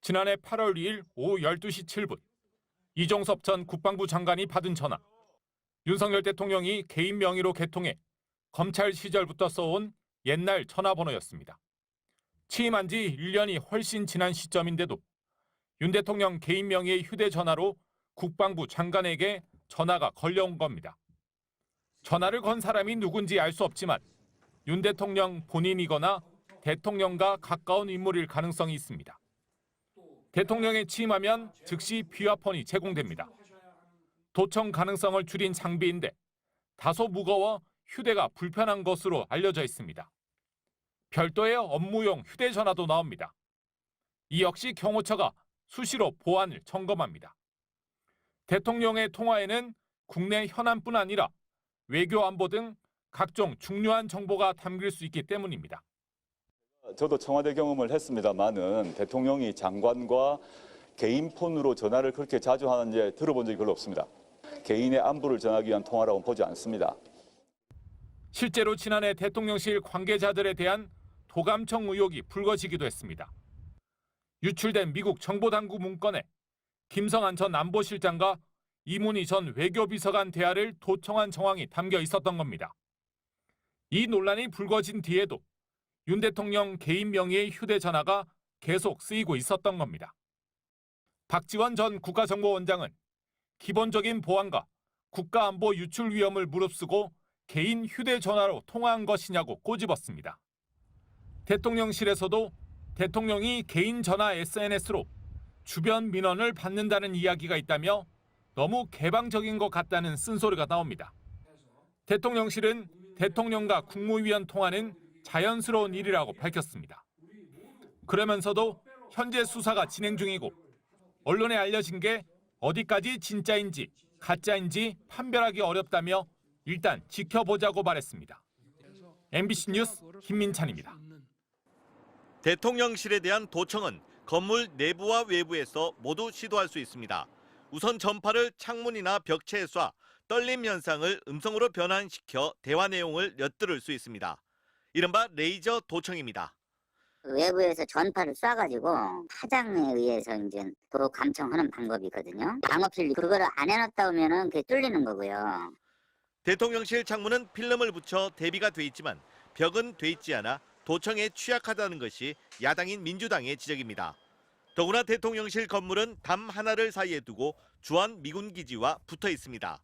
지난해 8월 2일 오후 12시 7분 이종섭 전 국방부 장관이 받은 전화. 윤석열 대통령이 개인 명의로 개통해 검찰 시절부터 써온 옛날 전화번호였습니다. 취임한 지 1년이 훨씬 지난 시점인데도 윤 대통령 개인 명의의 휴대전화로 국방부 장관에게 전화가 걸려온 겁니다. 전화를 건 사람이 누군지 알 수 없지만 윤 대통령 본인이거나 대통령과 가까운 인물일 가능성이 있습니다. 대통령에 취임하면 즉시 비화폰이 제공됩니다. 도청 가능성을 줄인 장비인데 다소 무거워 휴대가 불편한 것으로 알려져 있습니다. 별도의 업무용 휴대전화도 나옵니다. 이 역시 경호처가 수시로 보안을 점검합니다. 대통령의 통화에는 국내 현안뿐 아니라 외교 안보 등 각종 중요한 정보가 담길 수 있기 때문입니다. 저도 청와대 경험을 했습니다만은 대통령이 장관과 개인 폰으로 전화를 그렇게 자주 하는지 들어본 적이 별로 없습니다. 개인의 안부를 전하기 위한 통화라고는 보지 않습니다. 실제로 지난해 대통령실 관계자들에 대한 도감청 의혹이 불거지기도 했습니다. 유출된 미국 정보당국 문건에 김성한 전 안보실장과 이문희 전 외교비서관 대화를 도청한 정황이 담겨 있었던 겁니다. 이 논란이 불거진 뒤에도 윤 대통령 개인 명의의 휴대전화가 계속 쓰이고 있었던 겁니다. 박지원 전 국가정보원장은 기본적인 보안과 국가안보 유출 위험을 무릅쓰고 개인 휴대전화로 통화한 것이냐고 꼬집었습니다. 대통령실에서도 대통령이 개인 전화 SNS로 주변 민원을 받는다는 이야기가 있다며 너무 개방적인 것 같다는 쓴소리가 나옵니다. 대통령실은 대통령과 국무위원 통화는 자연스러운 일이라고 밝혔습니다. 그러면서도 현재 수사가 진행 중이고 언론에 알려진 게 어디까지 진짜인지 가짜인지 판별하기 어렵다며 일단 지켜보자고 말했습니다. MBC 뉴스 김민찬입니다. 대통령실에 대한 도청은 건물 내부와 외부에서 모두 시도할 수 있습니다. 우선 전파를 창문이나 벽체에 쏴 떨림 현상을 음성으로 변환시켜 대화 내용을 엿들을 수 있습니다. 이른바 레이저 도청입니다. 외부에서 전파를 쏴가지고 파장에 의해서 이제 도 감청하는 방법이거든요. 방어필 그거를 안 해놨다 오면은 그게 뚫리는 거고요. 대통령실 창문은 필름을 붙여 대비가 돼 있지만 벽은 돼 있지 않아 도청에 취약하다는 것이 야당인 민주당의 지적입니다. 더구나 대통령실 건물은 담 하나를 사이에 두고 주한 미군 기지와 붙어 있습니다.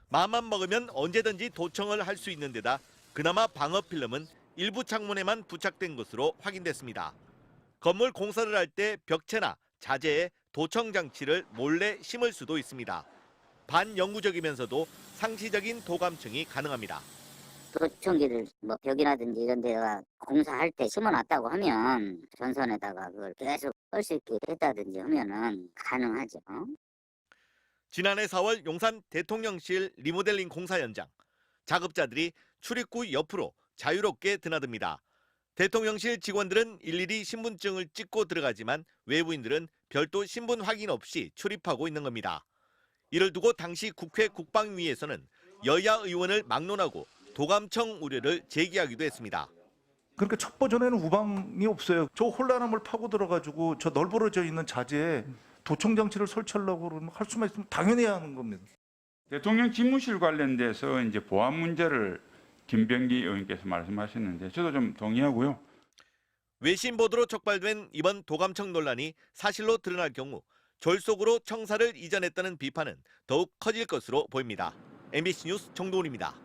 마음만 먹으면 언제든지 도청을 할 수 있는 데다 그나마 방어 필름은 일부 창문에만 부착된 것으로 확인됐습니다. 건물 공사를 할 때 벽체나 자재에 도청 장치를 몰래 심을 수도 있습니다. 반영구적이면서도 상시적인 도감청이 가능합니다. 도청기를 뭐 벽이라든지 이런 데가 공사할 때 심어놨다고 하면 전선에다가 그걸 계속 쓸 수 있게 했다든지 하면은 가능하죠. 지난해 4월 용산 대통령실 리모델링 공사 현장. 작업자들이 출입구 옆으로 자유롭게 드나듭니다. 대통령실 직원들은 일일이 신분증을 찍고 들어가지만 외부인들은 별도 신분 확인 없이 출입하고 있는 겁니다. 이를 두고 당시 국회 국방위에서는 여야 의원을 막론하고 도감청 우려를 제기하기도 했습니다. 그러니까 첫 버전에는 우방이 없어요. 저 혼란함을 파고 들어가지고 저 널브러져 있는 자재에 도청 장치를 설치하려고 그러면 할 수만 있으면 당연히 해야 하는 겁니다. 대통령 집무실 관련돼서 이제 보안 문제를 김병기 의원께서 말씀하셨는데 저도 좀 동의하고요. 외신 보도로 촉발된 이번 도감청 논란이 사실로 드러날 경우 졸속으로 청사를 이전했다는 비판은 더욱 커질 것으로 보입니다. MBC 뉴스 정도훈입니다.